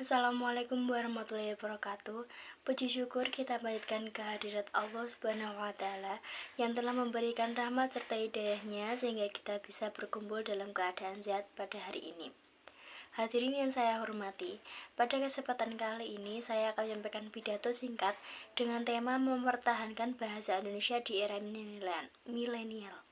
Assalamualaikum warahmatullahi wabarakatuh. Puji syukur kita panjatkan kehadirat Allah Subhanahu wa Ta'ala yang telah memberikan rahmat serta hidayahnya sehingga kita bisa berkumpul dalam keadaan sehat pada hari ini. Hadirin yang saya hormati, pada kesempatan kali ini saya akan menyampaikan pidato singkat dengan tema mempertahankan bahasa Indonesia di era milenial.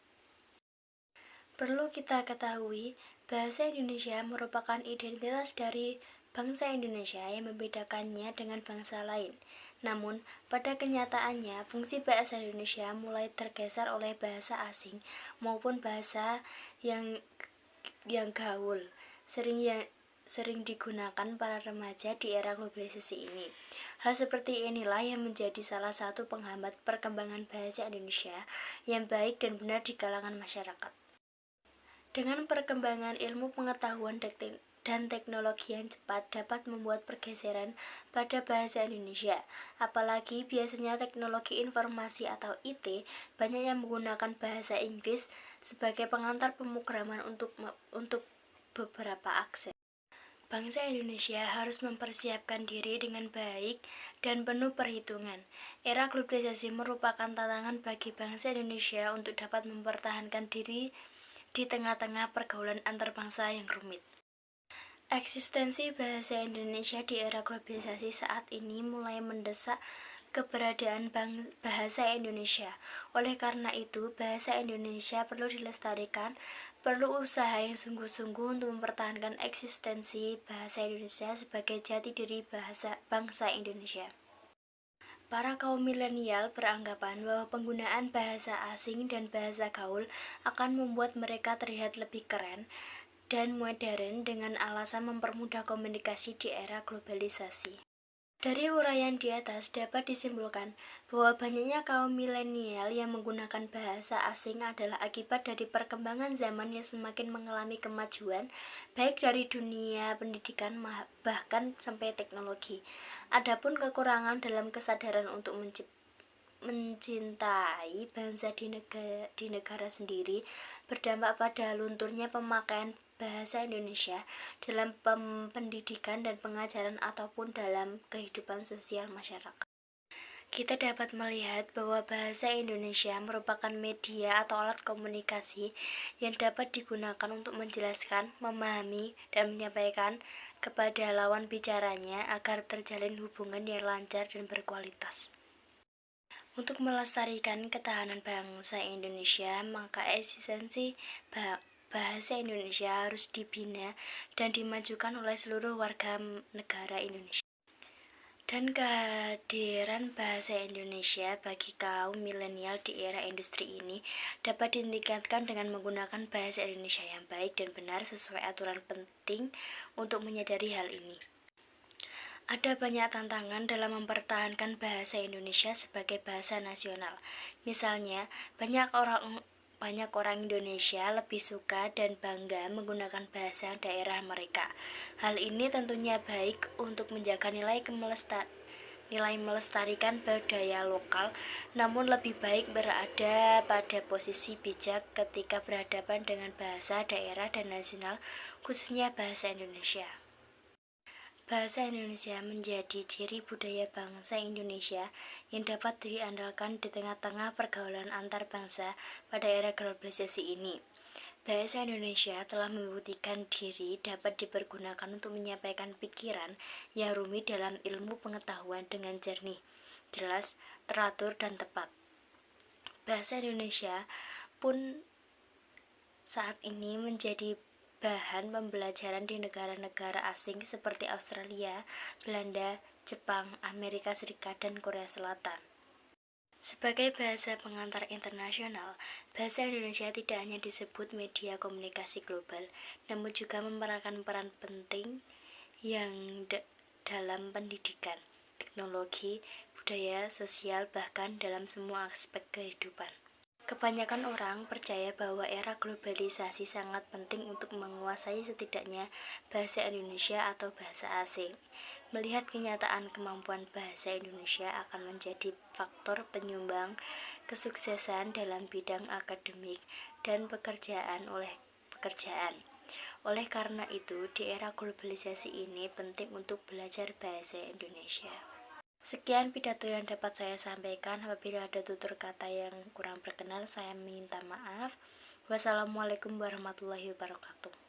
Perlu kita ketahui, bahasa Indonesia merupakan identitas dari bangsa Indonesia yang membedakannya dengan bangsa lain. Namun, pada kenyataannya, fungsi bahasa Indonesia mulai tergeser oleh bahasa asing maupun bahasa yang gaul, sering digunakan para remaja di era globalisasi ini. Hal seperti inilah yang menjadi salah satu penghambat perkembangan bahasa Indonesia yang baik dan benar di kalangan masyarakat. Dengan perkembangan ilmu pengetahuan dan teknologi yang cepat dapat membuat pergeseran pada bahasa Indonesia. Apalagi biasanya teknologi informasi atau IT banyak yang menggunakan bahasa Inggris sebagai pengantar pemrograman untuk beberapa akses. Bangsa Indonesia harus mempersiapkan diri dengan baik dan penuh perhitungan. Era globalisasi merupakan tantangan bagi bangsa Indonesia untuk dapat mempertahankan diri di tengah-tengah pergaulan antar bangsa yang rumit. Eksistensi bahasa Indonesia di era globalisasi saat ini mulai mendesak keberadaan bahasa Indonesia. Oleh karena itu, bahasa Indonesia perlu dilestarikan, perlu usaha yang sungguh-sungguh untuk mempertahankan eksistensi bahasa Indonesia sebagai jati diri bangsa Indonesia. Para kaum milenial beranggapan bahwa penggunaan bahasa asing dan bahasa gaul akan membuat mereka terlihat lebih keren dan modern dengan alasan mempermudah komunikasi di era globalisasi. Dari uraian di atas dapat disimpulkan bahwa banyaknya kaum milenial yang menggunakan bahasa asing adalah akibat dari perkembangan zaman yang semakin mengalami kemajuan, baik dari dunia pendidikan bahkan sampai teknologi. Adapun kekurangan dalam kesadaran untuk mencintai bangsa di negara sendiri berdampak pada lunturnya pemakaian bahasa Indonesia dalam pendidikan dan pengajaran ataupun dalam kehidupan sosial masyarakat. Kita dapat melihat bahwa bahasa Indonesia merupakan media atau alat komunikasi yang dapat digunakan untuk menjelaskan, memahami, dan menyampaikan kepada lawan bicaranya agar terjalin hubungan yang lancar dan berkualitas. Untuk melestarikan ketahanan bangsa Indonesia, maka eksistensi bahasa Indonesia harus dibina dan dimajukan oleh seluruh warga negara Indonesia. Dan kehadiran bahasa Indonesia bagi kaum milenial di era industri ini dapat ditingkatkan dengan menggunakan bahasa Indonesia yang baik dan benar sesuai aturan penting untuk menyadari hal ini. Ada banyak tantangan dalam mempertahankan bahasa Indonesia sebagai bahasa nasional. Misalnya, banyak orang Indonesia lebih suka dan bangga menggunakan bahasa daerah mereka. Hal ini tentunya baik untuk menjaga nilai melestarikan budaya lokal, namun lebih baik berada pada posisi bijak ketika berhadapan dengan bahasa daerah dan nasional, khususnya bahasa Indonesia. Bahasa Indonesia menjadi ciri budaya bangsa Indonesia yang dapat diandalkan di tengah-tengah pergaulan antar bangsa pada era globalisasi ini. Bahasa Indonesia telah membuktikan diri dapat dipergunakan untuk menyampaikan pikiran yang rumit dalam ilmu pengetahuan dengan jernih, jelas, teratur, dan tepat. Bahasa Indonesia pun saat ini menjadi bahan pembelajaran di negara-negara asing seperti Australia, Belanda, Jepang, Amerika Serikat, dan Korea Selatan. Sebagai bahasa pengantar internasional, bahasa Indonesia tidak hanya disebut media komunikasi global, namun juga memerankan peran penting yang dalam pendidikan, teknologi, budaya, sosial, bahkan dalam semua aspek kehidupan. Kebanyakan orang percaya bahwa era globalisasi sangat penting untuk menguasai setidaknya bahasa Indonesia atau bahasa asing. Melihat kenyataan kemampuan bahasa Indonesia akan menjadi faktor penyumbang kesuksesan dalam bidang akademik dan pekerjaan. Oleh karena itu, di era globalisasi ini penting untuk belajar bahasa Indonesia. Sekian pidato yang dapat saya sampaikan. Apabila ada tutur kata yang kurang berkenan, saya minta maaf. Wassalamualaikum warahmatullahi wabarakatuh.